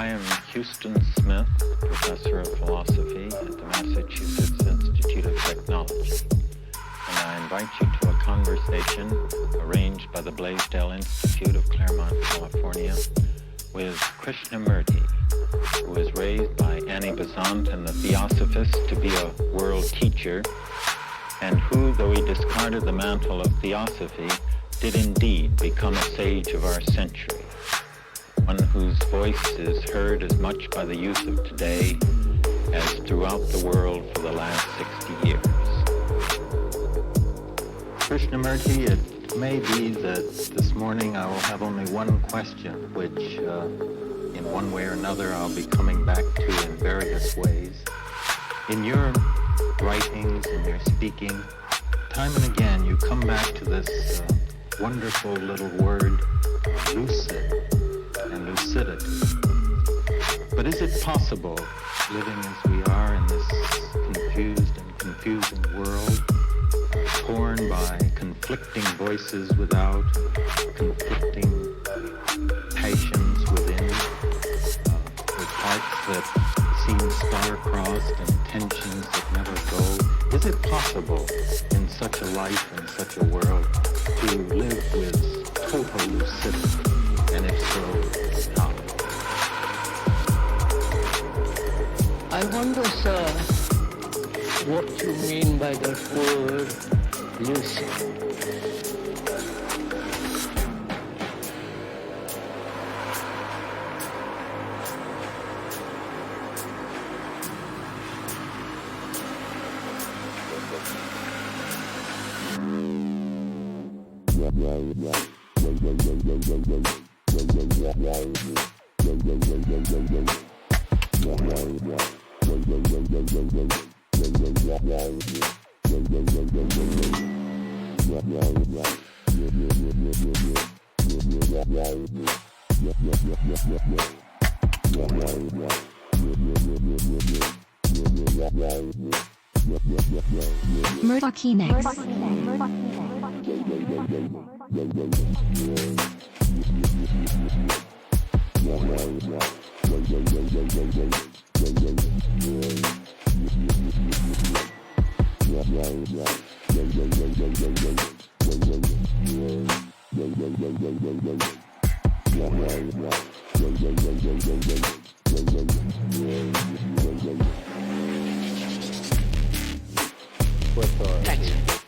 I am Huston Smith, professor of philosophy at the Massachusetts Institute of Technology, and I invite you to a conversation arranged by the Blaisdell Institute of Claremont, California, with Krishnamurti, who was raised by Annie Besant and the Theosophists to be a world teacher, and who, though he discarded the mantle of theosophy, did indeed become a sage of our century, one whose voice is heard as much by the youth of today as throughout the world for the last 60 years. Krishnamurti, it may be that this morning I will have only one question, which in one way or another I'll be coming back to in various ways. In your writings, in your speaking, time and again you come back to this wonderful little word, lucid and lucidity. But is it possible, living as we are in this confused and confusing world, torn by conflicting voices without, conflicting passions within, with hearts that seem star-crossed and tensions that never go? Is it possible in such a life and such a world to live with total lucidity? And if so, how? I wonder, sir, what you mean by that word, lucid.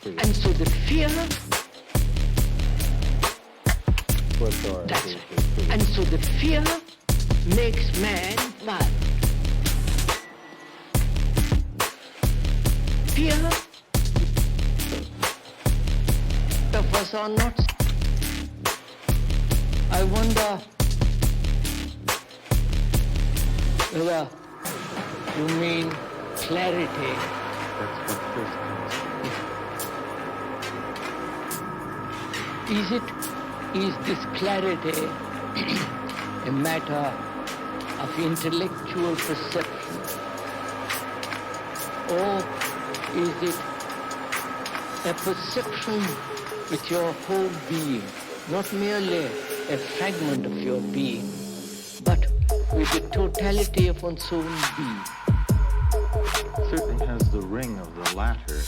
And so the fear, that's right. And so the fear makes man mad. Fear of us are not. I wonder whether you mean clarity. That's what first comes. Is this clarity a matter of intellectual perception, or is it a perception with your whole being, not merely a fragment of your being, but with the totality of one's own being? It certainly has the ring of the latter.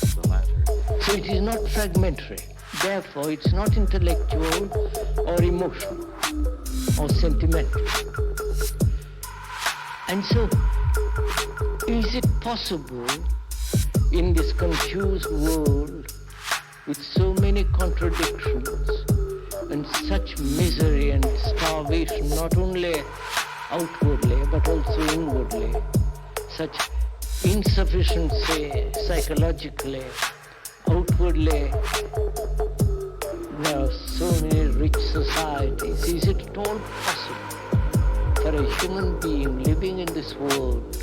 So it is not fragmentary. Therefore, it's not intellectual or emotional or sentimental. And so, is it possible in this confused world with so many contradictions and such misery and starvation, not only outwardly but also inwardly, such insufficiency psychologically, outwardly, there are so many rich societies. Is it at all possible for a human being living in this world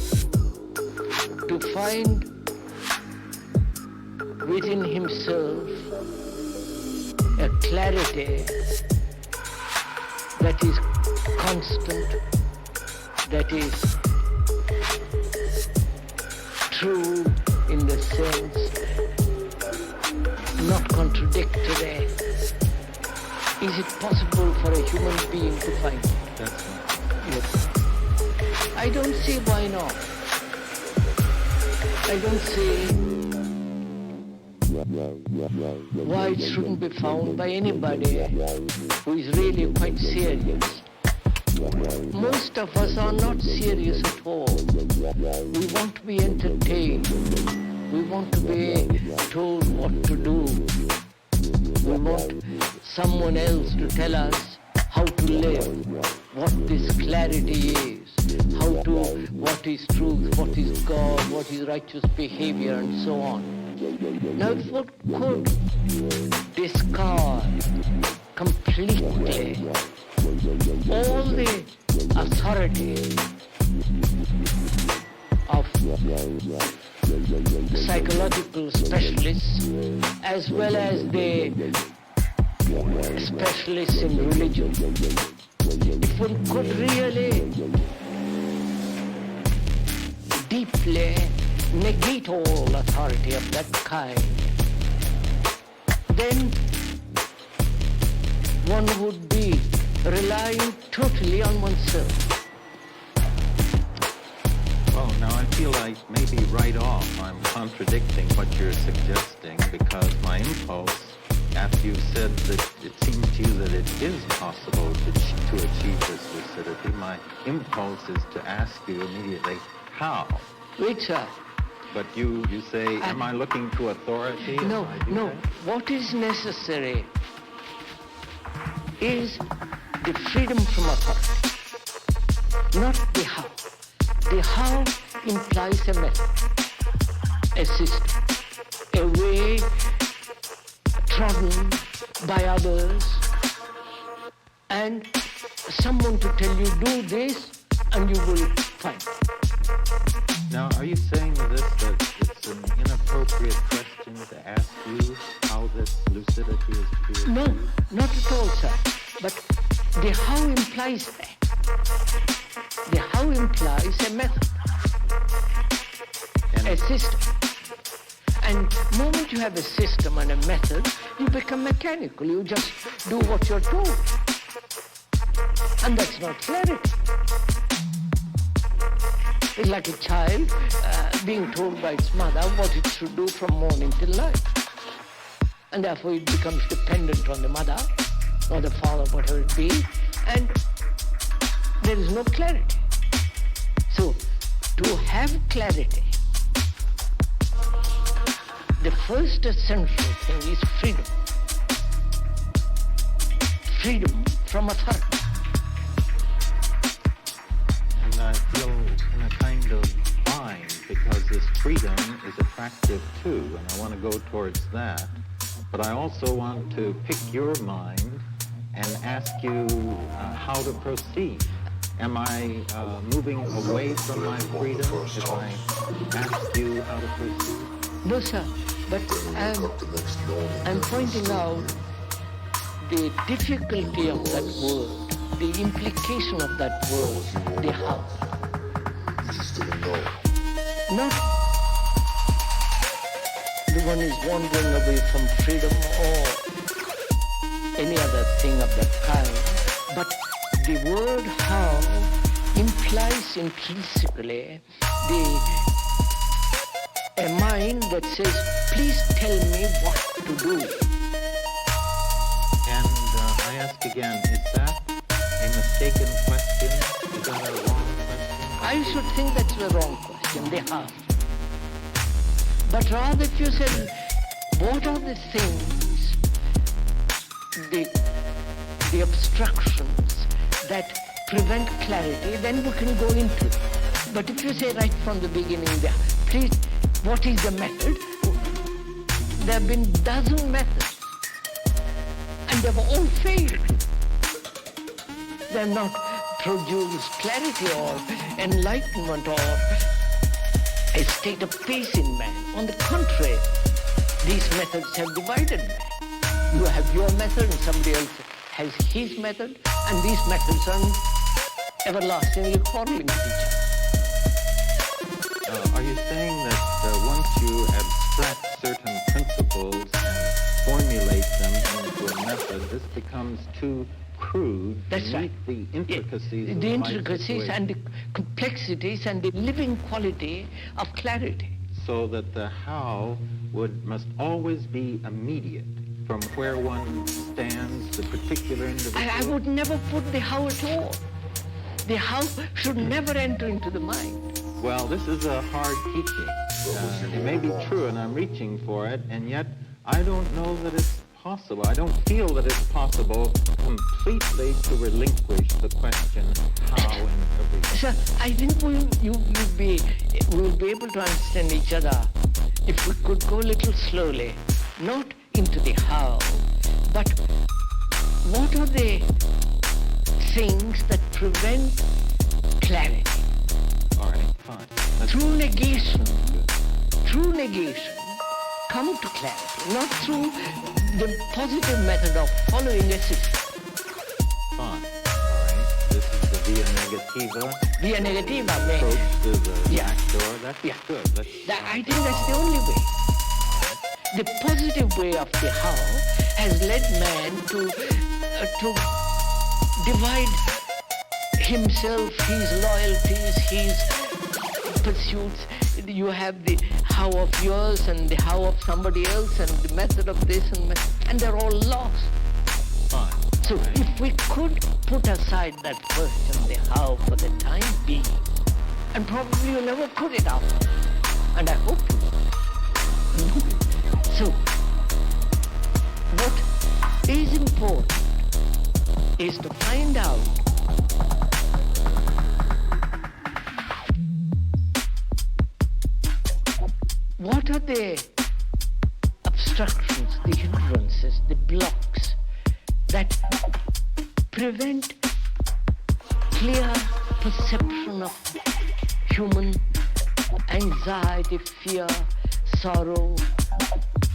to find within himself a clarity that is constant, that is true in the sense not contradictory? Is it possible for a human being to find it? That's right. Yes. I don't see why not. I don't see why it shouldn't be found by anybody who is really quite serious. Most of us are not serious at all. We want to be entertained. We want to be told what to do. We want someone else to tell us how to live, what this clarity is, what is truth, what is God, what is righteous behavior, and so on. Now, if one could discard completely all the authority of psychological specialists as well as the specialists in religion, if one could really deeply negate all authority of that kind, then one would be relying totally on oneself. Well, now I feel like maybe right off I'm contradicting what you're suggesting, because my impulse, after you said that it seems to you that it is possible to achieve this lucidity, my impulse is to ask you immediately, how? Wait, sir. But you say, am I looking to authority? No. What is necessary is the freedom from authority, not the how. The how implies a method, a system, a way trodden by others, and someone to tell you, do this, and you will find it. Now, are you saying this that it's an inappropriate question to ask you how this lucidity is to be? No, not at all, sir. But the how implies that. The how implies a method, a system. And the moment you have a system and a method, you become mechanical. You just do what you're told. And that's not clarity. It's like a child being told by its mother what it should do from morning till night. And therefore it becomes dependent on the mother or the father, whatever it be, and there is no clarity. So, to have clarity, the first essential thing is freedom. Freedom from authority. And I feel in a kind of bind, because this freedom is attractive too, and I want to go towards that. But I also want to pick your mind and ask you how to proceed. Am I moving away from my freedom if I ask you how to proceed? No, sir, but I'm pointing out the difficulty of that word, the implication of that word, the how. Not the one is wandering away from freedom or any other thing of that kind, but the word how implies intrinsically a mind that says, please tell me what to do. And I ask again, is that a mistaken question? Is that a wrong question? I should think that's the wrong question, the how. But rather if you said, what are the things, the obstructions that prevent clarity, then we can go into it. But if you say right from the beginning there, please, what is the method? There have been dozen methods, and they've all failed. They have not produced clarity or enlightenment or a state of peace in man. On the contrary, these methods have divided man. You have your method and somebody else has his method, and these methods are everlastingly quarreling with each other. Are you saying that once you abstract certain principles and formulate them into a method, this becomes too crude to That's meet right. the intricacies of The life intricacies and the situation, complexities and the living quality of clarity. so that the how must always be immediate from where one stands, the particular individual. I would never put the how at all. The how should never enter into the mind. Well, this is a hard teaching. It may be true, and I'm reaching for it, and yet I don't know that it's possible. I don't feel that it's possible completely to relinquish the question how in everything. So I think we'll be able to understand each other if we could go a little slowly, not into the how, but what are the things that prevent clarity? All right, fine. Through negation, come to clarity, not through the positive method of following a system. Fine. All right. This is the via negativa Via negativa, approach to the Yeah. back door. That's Yeah. good. I think that's the only way. The positive way of the how has led man to divide himself, his loyalties, his pursuits. You have the how of yours and the how of somebody else and the method of this and they're all lost. Fine. So if we could put aside that question, the how, for the time being, and probably you'll never put it out, and I hope you will. So what is important is to find out what are the obstructions, the hindrances, the blocks that prevent clear perception of human anxiety, fear, sorrow,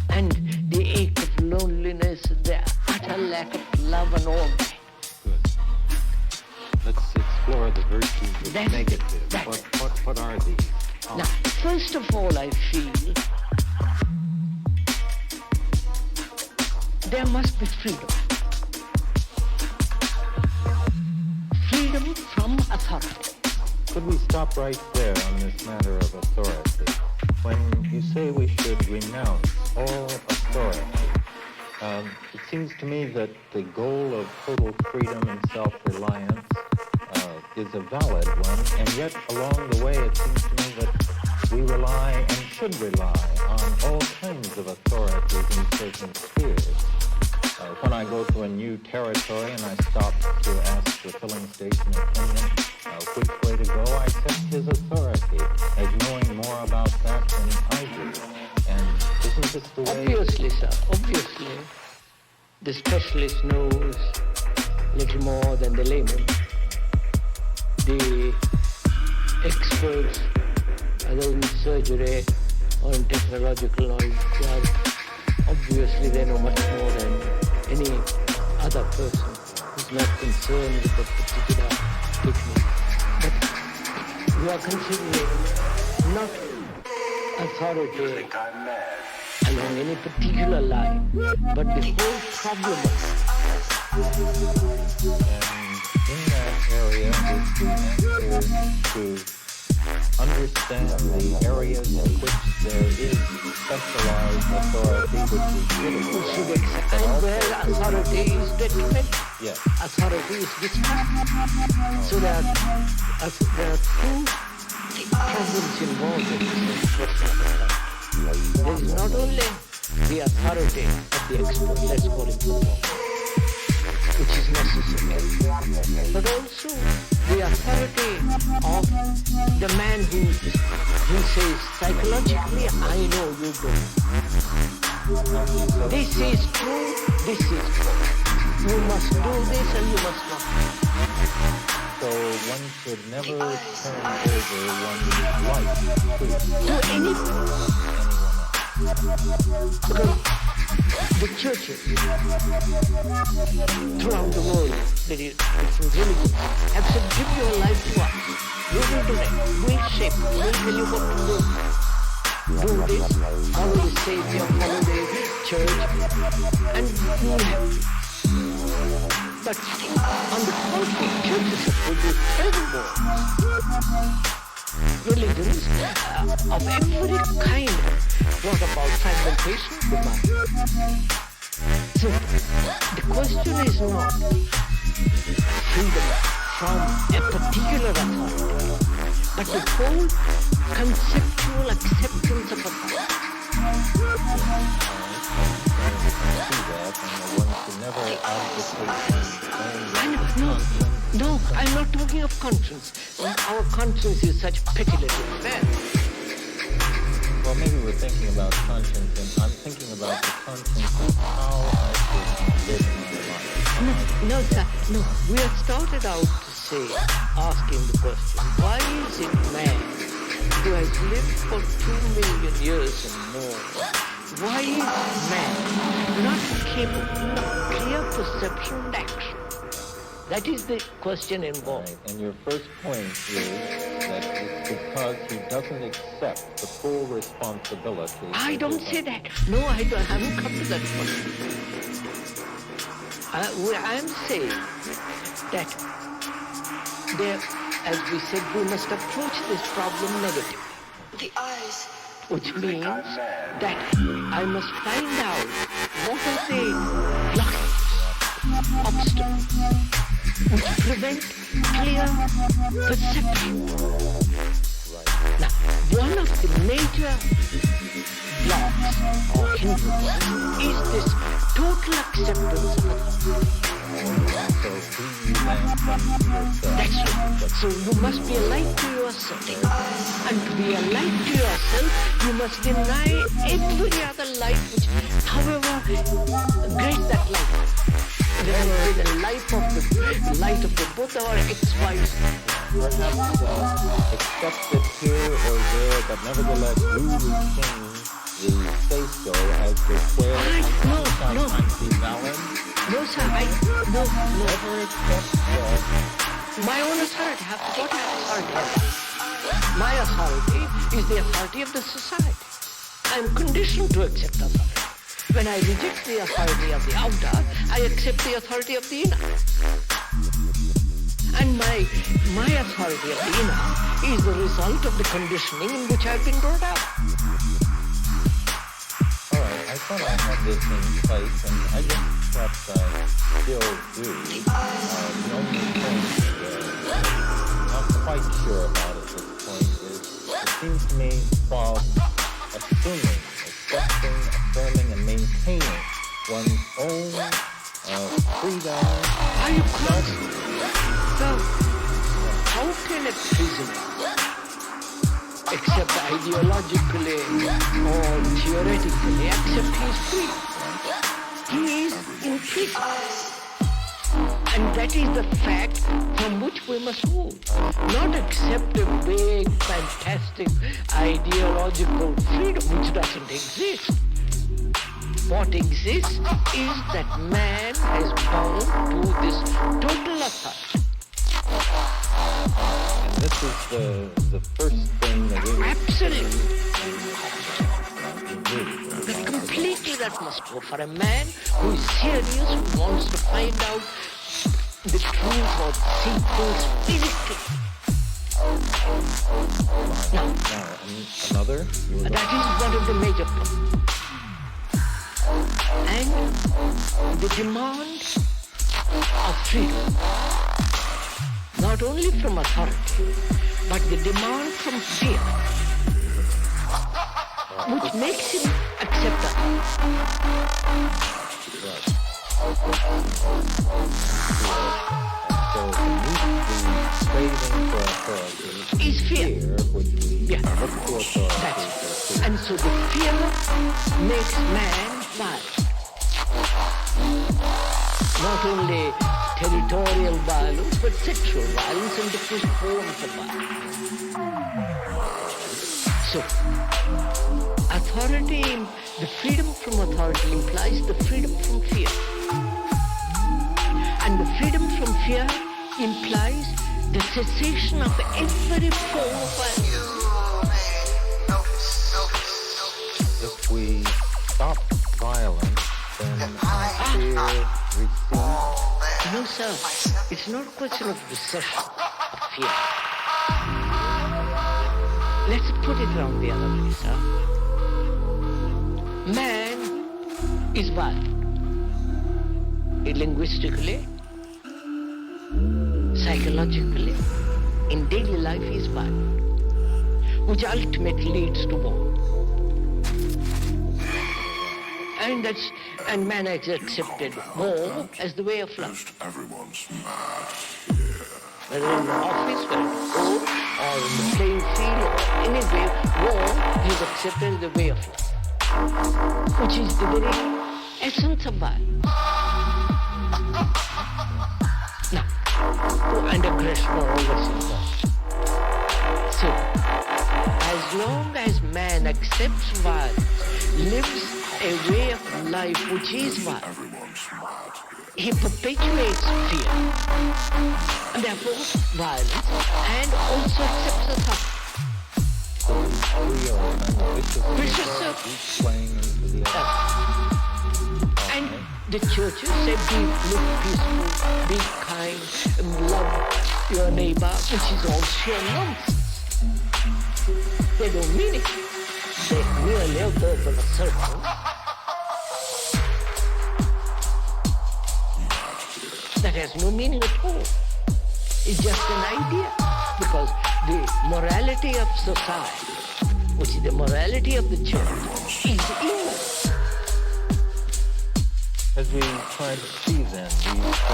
and the ache of loneliness, the utter lack of love and all that. Good. Let's explore the virtues of That's negative. that. What are these? Oh, Now, first of all, I feel there must be freedom. Freedom from authority. could we stop right there on this matter of authority? When you say we should renounce all authority, it seems to me that the goal of total freedom and self-reliance is a valid one, and yet along the way it seems to me that we rely and should rely on all kinds of authorities in certain spheres. When I go to a new territory and I stop to ask the filling station attendant which way to go, I accept his authority as knowing more about that than I do. And isn't this the way? Obviously, sir, obviously, the specialist knows little more than the layman. The experts, either in surgery or in technological knowledge, obviously they know much more than any other person who's not concerned with a particular technique. But we are considering not authority along any particular line, but the whole problem of And in that area is the answer to understand the areas in which there is specialized authority we which should is accept. And where authority is detrimental, yes. authority is destructive. So there are two problems involved in this question of authority. There is not only the authority of the expert, let's call it so, which is necessary, but also the authority of the man who says psychologically, I know you don't. This is true, this is true. You must do this and you must not. So one should never turn over one's life To anything. anyone else. Because the churches throughout the world, the different religions, have said, give your life to us. We will direct, we'll shape, we'll tell you what to do. Do this, follow the Savior, follow the church, and you will have peace. But on the contrary, churches have produced furthermore religions of every kind brought about fragmentation of the mind. So the question is not freedom from a particular authority, but the whole conceptual acceptance of authority. No, I'm not talking of conscience. Our conscience is such petty little affair. Well, maybe we're thinking about conscience, and I'm thinking about the conscience of how I should live my life. No, sir, no. We have started out to say, asking the question, why is it man who has lived for 2 million years and more, why is man not capable of clear perception and action? That is the question involved. Right. And your first point is that it's because he doesn't accept the full responsibility. I don't say that. No, I haven't come to that point. I'm saying that there, as we said, we must approach this problem negatively. The eyes. Which means that I must find out what are the blocks, obstacles, which prevent clear perception. Now, one of the major blocks or hindrances is this total acceptance of authority. That's right. So you must be alive to yourself. And to be alive to yourself, you must deny every other life which, however great that life is. Whether it be the light of the Buddha or ex-wife. Perhaps accepted here or there, but nevertheless you retain the say-so as to where sometimes be valid. No, sir, no. Never accept my own authority. I have to go to authority. My authority is the authority of the society. I am conditioned to accept authority. When I reject the authority of the outer, I accept the authority of the inner. And my authority of the inner is the result of the conditioning in which I've been brought up. All right, I thought I had this in place, and I guess perhaps I still do. The only thing I'm not quite sure about at this point is it seems to me while assuming, accepting, affirming, and maintaining one's own freedom. Are you conscious? So, how can a prisoner, except ideologically or theoretically, accept his freedom? He is in prison. And that is the fact from which we must move. Not accept a vague, fantastic, ideological freedom which doesn't exist. What exists is that man is bound to this total authority. And this is the first thing that we Absolutely. That completely that must go for a man who is serious, who wants to find out the truth or see things physically. Now, another? that is one of the major problems. And the demand of freedom, not only from authority, but the demand from fear, which makes him accept So to meet the craving for authority is fear. Which we Yeah. look to authority. That's it. And so the fear makes man violent. Not only territorial violence, but sexual violence and different forms of violence. So, authority, the freedom from authority implies the freedom from fear. And the freedom from fear implies the cessation of every form of violence. If we stop violence, then fear recedes. No, sir, it's not a question of recession, of fear. Let's put it around the other way, sir. Man is wild. Linguistically, psychologically, in daily life he is wild, which ultimately leads to war. And man has accepted war as the way of life. Everyone's mad. Whether in the office, whether at home, or in the playing field, or anyway, war is accepted as the way of life, which is the very essence of violence. Now, and aggression are always involved. So, as long as man accepts violence, lives a way of life which is violence, he perpetuates fear, and therefore violence, and also accepts authority. Vicious circle. And the churches say live peaceful, be kind, love your neighbor, which is all sheer nonsense. They don't mean it. They merely a verbal assertion that has no meaning at all. It's just an idea, because the morality of society, which is the morality of the church, is evil. As we try to see then these things that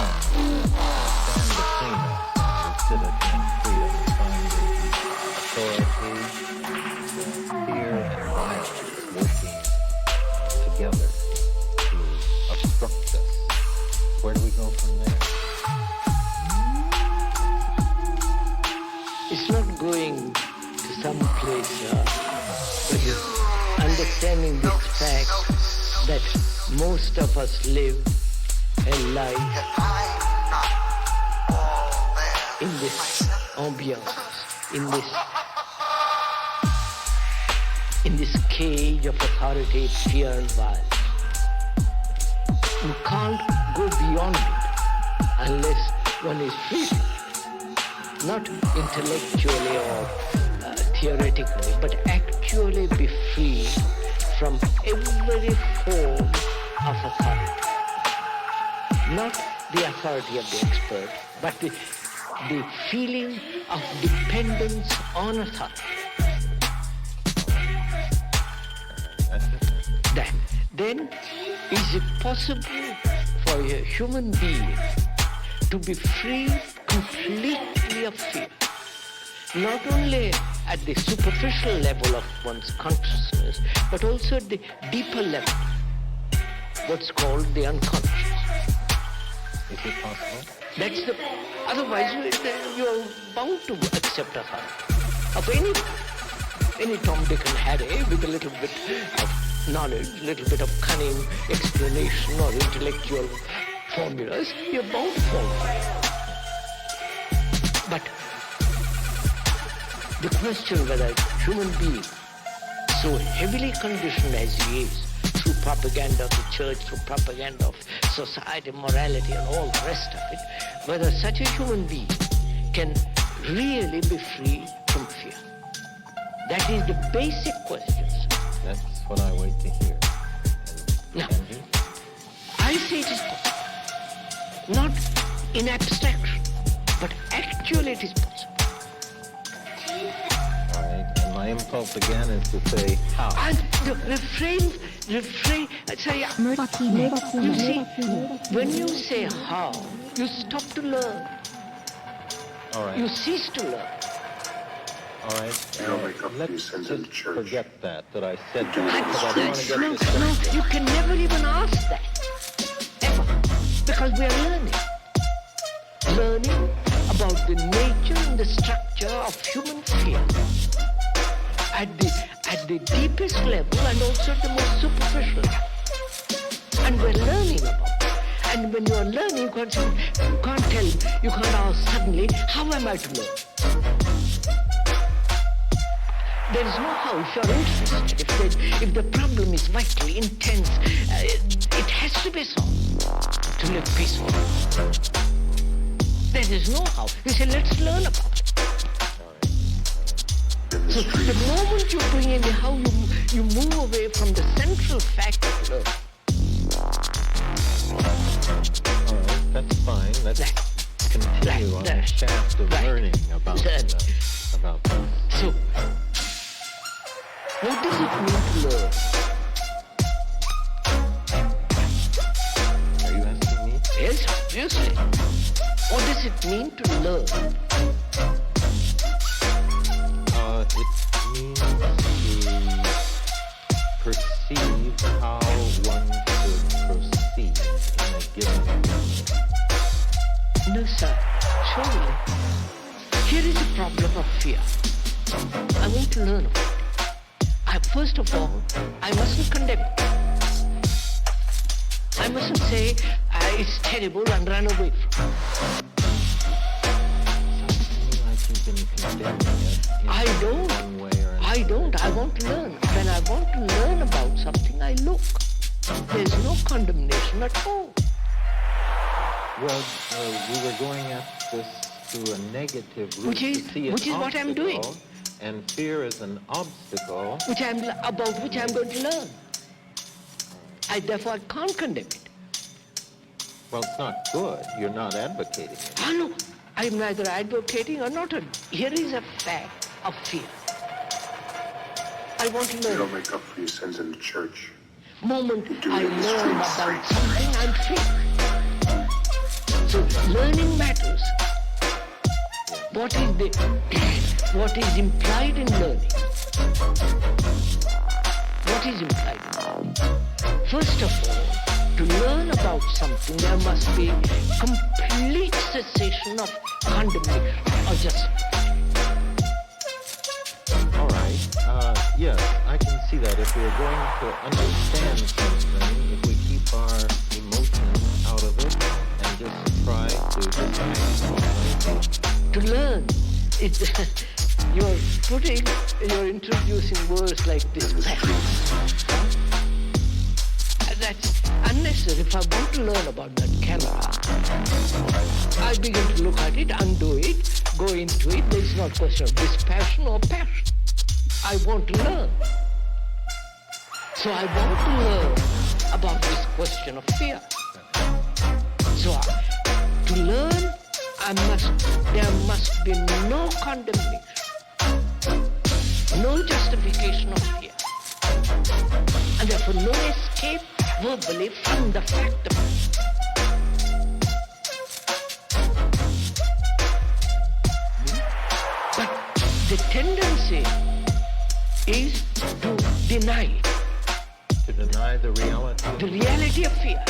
stand between us, the civic and freedom, find the authority, fear and violence working together to obstruct us. Where do we go from there? It's not going to some place, but it's understanding this fact that most of us live a life in this ambiance, in this cage of authority, fear and violence. You can't go beyond it unless one is free. Not intellectually or theoretically, but actually be free from every form of authority. Not the authority of the expert, but the feeling of dependence on authority. Then is it possible for a human being to be free completely of fear? Not only at the superficial level of one's consciousness, but also at the deeper level, what's called the unconscious. Is it possible? That's the. Otherwise, you're bound to accept authority of any Tom, Dick, and Harry with a little bit of knowledge, a little bit of cunning explanation or intellectual formulas. You're bound to fall for it. But the question whether a human being, so heavily conditioned as he is, through propaganda of the church, through propaganda of society, morality, and all the rest of it, whether such a human being can really be free from fear. That is the basic question. That's what I wait to hear. Now, I say it is possible. Not in abstraction, but actually it is possible. All right, and my impulse again is to say how. And the refrain, say, you see, when you say how, you stop to learn. All right. You cease to learn. All right, let's just forget that I said that, That's, because I don't want to get this no, you can never even ask that, ever, because we are learning about the nature and the structure of human fear at the deepest level and also at the most superficial level. And we're learning about it. And when you're learning, you can't ask suddenly, how am I to learn? There is no how. If you're interested, if the problem is vitally intense, it has to be solved to live peacefully. There is no how. You say, let's learn about it. So the moment you bring in how you move away from the central fact of learning. All right, that's fine. Let's continue on the shaft of learning about this. So, what does it mean to learn? Are you asking me? Yes, obviously. What does it mean to learn? It means to perceive how one should proceed in a given moment. No, sir. Surely. Here is a problem of fear. I want to learn about it. First of all, I mustn't condemn it. I mustn't say it's terrible and run away from it. Sounds to me like you've been condemning it in one way or another. I don't. I want to learn. When I want to learn about something, I look. There's no condemnation at all. Well, we were going at this through a negative route which is what I'm doing. And fear is an obstacle. Which I'm going to learn. Therefore, I can't condemn it. Well, it's not good. You're not advocating it. No. I'm neither advocating or not. Here is a fact of fear. I want to learn. You don't make up for your sins in the church. Moment I learn about something, I'm free. So learning matters. What is implied in learning? What is implied in learning? First of all, to learn about something, there must be complete cessation of condemnation or justification. All right. Yes, I can see that. If we're going to understand something, if we keep our emotions out of it and just try to learn, you're introducing words like this. That's unnecessary. If I want to learn about that camera, I begin to look at it, undo it, go into it. There is not a question of dispassion or passion. I want to learn. So I want to learn about this question of fear. So to learn, there must be no condemnation, no justification of fear, and therefore no escape verbally from the fact of it. But the tendency is to deny it. To deny the reality? The reality of fear.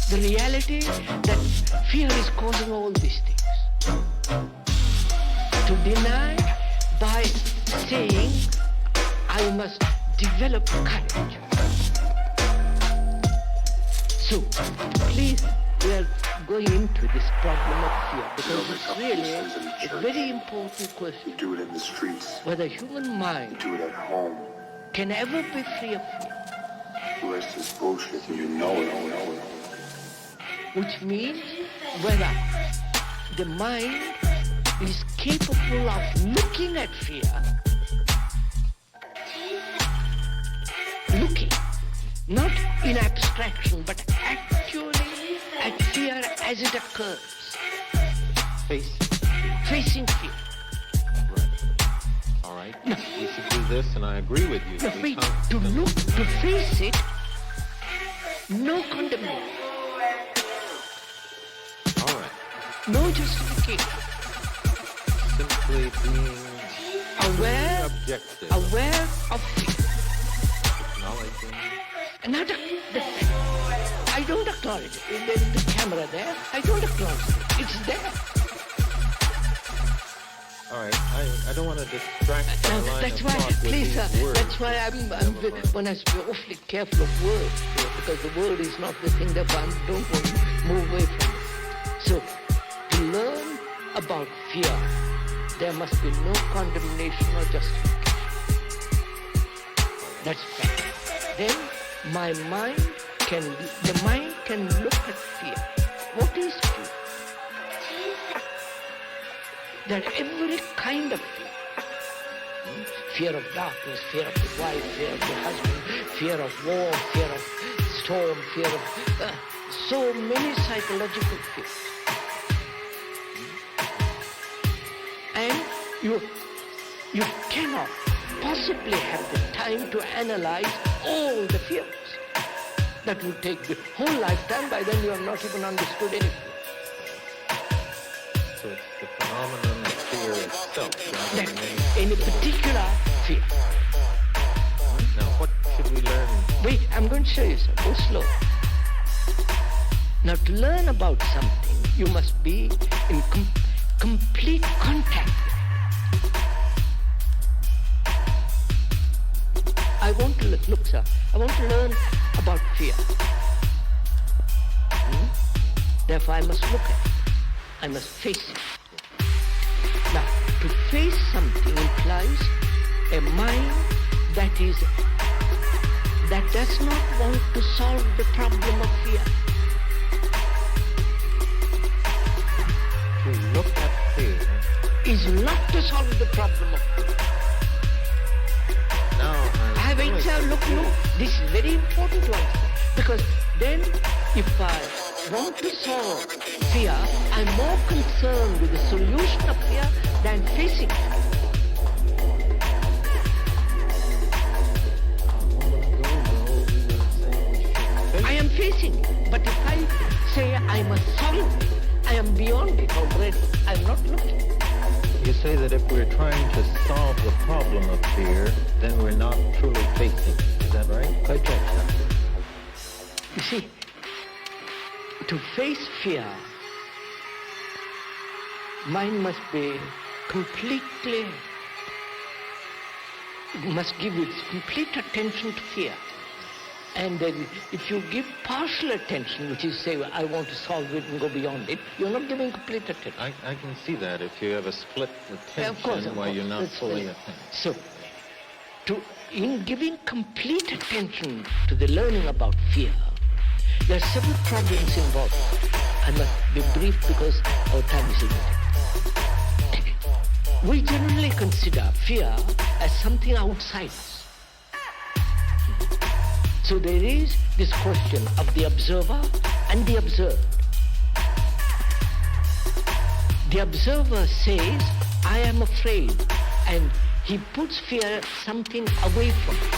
The reality that fear is causing all these things. To deny by saying, I must develop courage. So, please, we are going into this problem of fear because it's a very important question. You do it in the streets. Whether human mind You do it at home. can ever be free of fear. The rest is bullshit and you know it. Which means whether the mind is capable of looking at fear, looking, not in abstraction, but actually at fear as it occurs. Facing fear. Right. All right. No. We should do this, and I agree with you. To face it, no condemnation. All right. No justification. Simply being Aware of fear. Acknowledging. Not I don't acknowledge it. There's the camera there. I don't acknowledge it. It's there. All right. I don't want to distract my line That's of why, thought with please, these sir, words. that's why when I speak awfully careful of words, because the word is not the thing that I don't want to move away from it. So, to learn about fear, there must be no condemnation or justification. That's fact. Then the mind can look at fear. What is fear? There are every kind of fear. Fear of darkness, fear of the wife, fear of the husband, fear of war, fear of storm, fear of so many psychological fears. And you cannot possibly have the time to analyze all the fears. That will take the whole lifetime. By then you have not even understood anything. So it's the phenomenon of fear itself, rather than Any particular fear. Now, what should we learn? Wait, I'm going to show you something. Go slow. Now, to learn about something, you must be in complete contact with it. I want to look, sir. I want to learn about fear. Therefore, I must look at it. I must face it. Now, to face something implies a mind that does not want to solve the problem of fear. To look at fear is not to solve the problem of fear. Now, Look, this is very important to understand. Because then, if I want to solve fear, I'm more concerned with the solution of fear than facing it. I am facing it, but if I say I must solve it, I am beyond it already. I'm not looking. you say that if we're trying to solve the problem of fear, then we're not truly facing it. Is that right? Quite right, sir. You see, to face fear, mind must be completely, must give its complete attention to fear. And then if you give partial attention, which is say, I want to solve it and go beyond it, you're not giving complete attention. I can see that if you have a split attention while you're not That's fully very- attentive. So, in giving complete attention to the learning about fear, there are several problems involved. I must be brief because our time is limited. We generally consider fear as something outside us. So there is this question of the observer and the observed. The observer says, I am afraid, and he puts fear something away from him.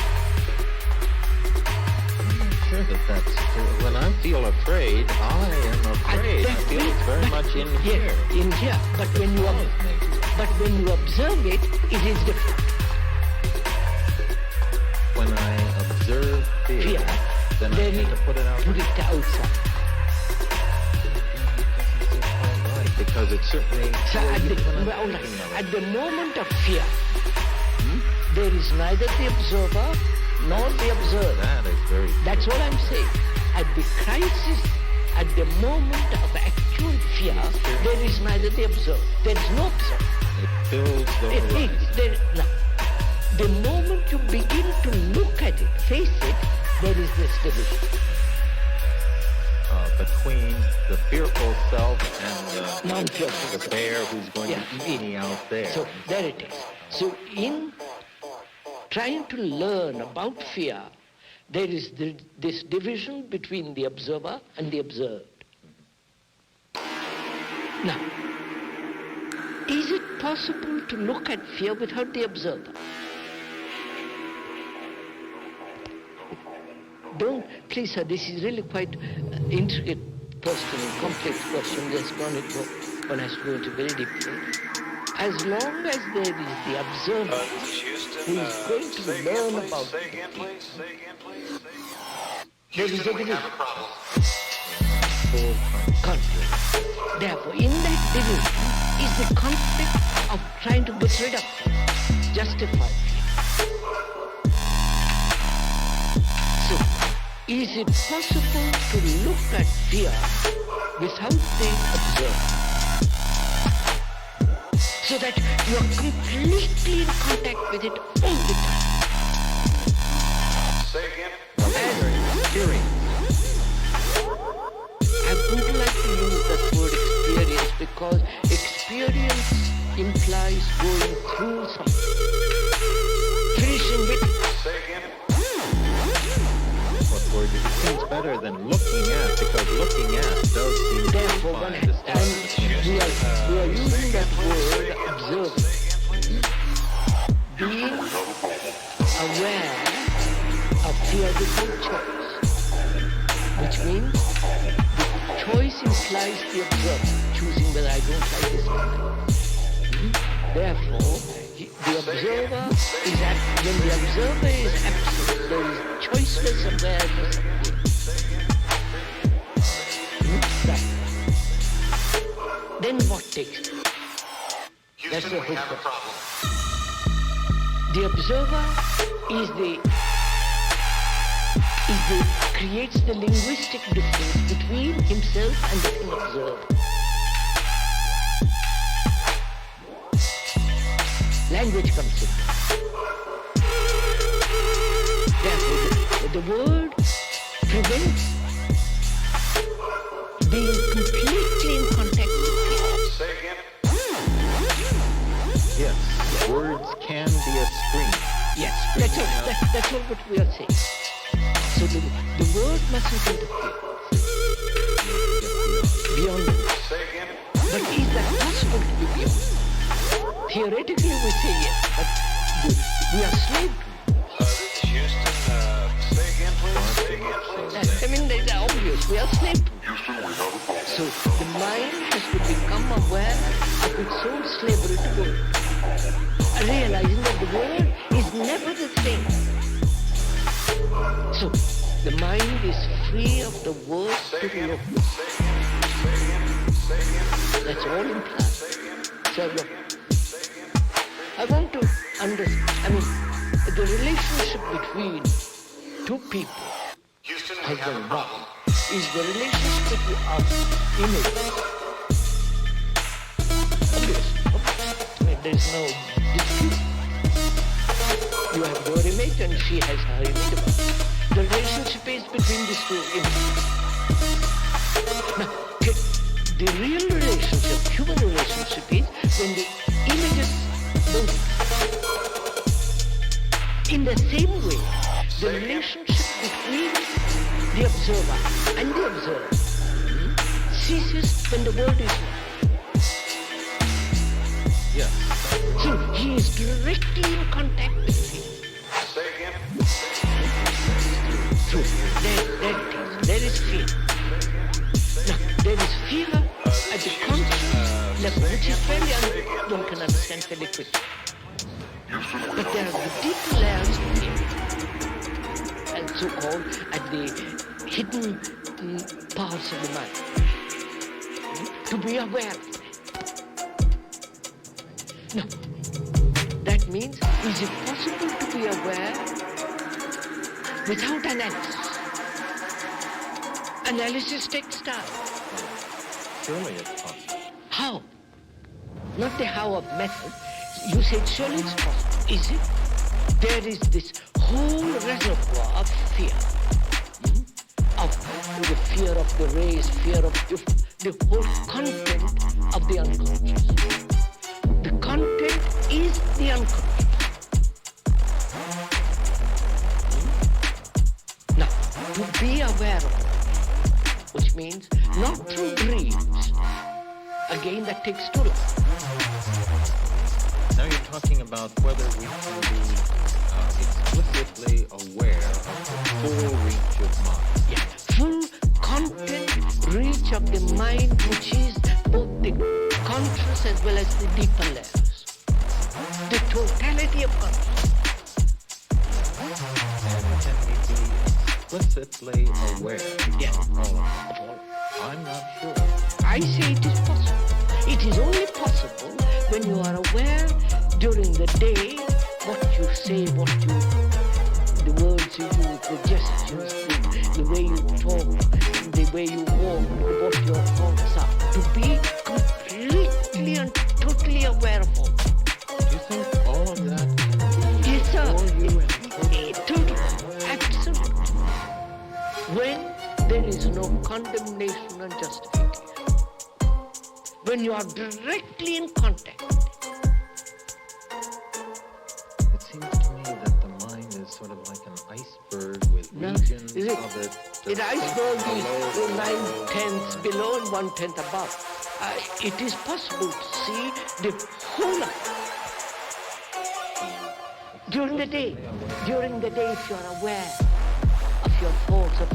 I'm not sure that that's true. When I feel afraid, I am afraid. I feel it's very much in here. In here. But when you observe it, it is different. When I observe fear, then I tend to put it out. Put it outside. Right, because it certainly. So at the moment of fear, there is neither the observer nor the observed. That is very. That's what I'm saying. At the crisis, at the moment of actual fear, there is neither the observed. There is no observer. It fills the horizon. Now, the moment you begin to look at it, face it, there is this division. Between the fearful self and the Non-fearful. bear who's going to eat me out there. So there it is. So in trying to learn about fear, there is this division between the observer and the observed. Now, is it possible to look at fear without the observer? Please sir, this is really quite intricate question, complex question. That's one has to go into very deeply. As long as there is the observer who is going to learn about Say again, please. there is a division. Full Conflict. Therefore, in that division is the conflict of trying to get rid of it, justify it. So, is it possible to look at fear without the observer? So that you are completely in contact with it all the time. Say again. As hearing. I would like to use that word experience because experience in implies going through something. Finishing with What word it seems better than looking at, because looking at does seem to therefore one imply has, and we are using that word observe. Being aware of theoretical choice, which means the choice implies the observer choosing whether I don't like this or not. Therefore, the observer is when the observer is absent, there is choiceless awareness of being. Right. Then what takes? That's the whole problem. The observer creates the linguistic difference between himself and the thing observed. Language comes in. Therefore, the word prevents being completely in contact with people. Say again. yes, words can be a screen. Yes, that's all what we are saying. So the word mustn't interfere beyond the word. Say again. But is that possible to be beyond? Theoretically we say yes, but we are slave to it. This is Houston. Say again, please. Say again, please. I mean, it's obvious, we are slave to it. Houston, we have a problem. So the mind has to become aware of its own slavery to word, realizing that the word is never the same. So the mind is free of the word to the loho. That's all implied. So look, I want to understand, the relationship between two people, husband and wife, is the relationship of images. Obviously, there is no dispute. You have your image and she has her image. The relationship is between these two images. Now, the real relationship, human relationship, is when the images don't. In the same way, the relationship between the observer and the observer ceases when the word is not. Yes. So he is directly in contact with him. Say again. So there is fear. Now, there is fear at the conscious level, which is fairly one can understand fairly quickly. But there are the deeper layers of fear, and so-called at the hidden parts of the mind, to be aware of that. Now, that means, is it possible to be aware without analysis? Analysis takes time. Surely it's possible. How? Not the how of method. You said surely it's possible. Is it? There is this whole reservoir of fear. Of the fear of the race, fear of the whole content of the unconscious. The content is the unconscious. Now, to be aware of it, which means not through dreams. Again, that takes too long. Now you're talking about whether we can be explicitly aware of the full reach of mind. Yeah, full content reach of the mind, which is both the conscious as well as the deeper layers. The totality of consciousness. And can we be explicitly aware Yeah. of all? I'm not sure. I say it is possible. It is only possible when you are aware during the day what you say, the words you use, the gestures, the way you talk, the way you walk, what your thoughts are. To be completely and totally aware of all. Do you think all of that can be Yes, sir. for you and Total, absolute. When there is no condemnation and justification. When you are directly in contact with it. No, regions is it? of it. The iceberg is 9/10 below and 1/10 above. It is possible to see the whole of it. During the day, if you are aware of your thoughts, of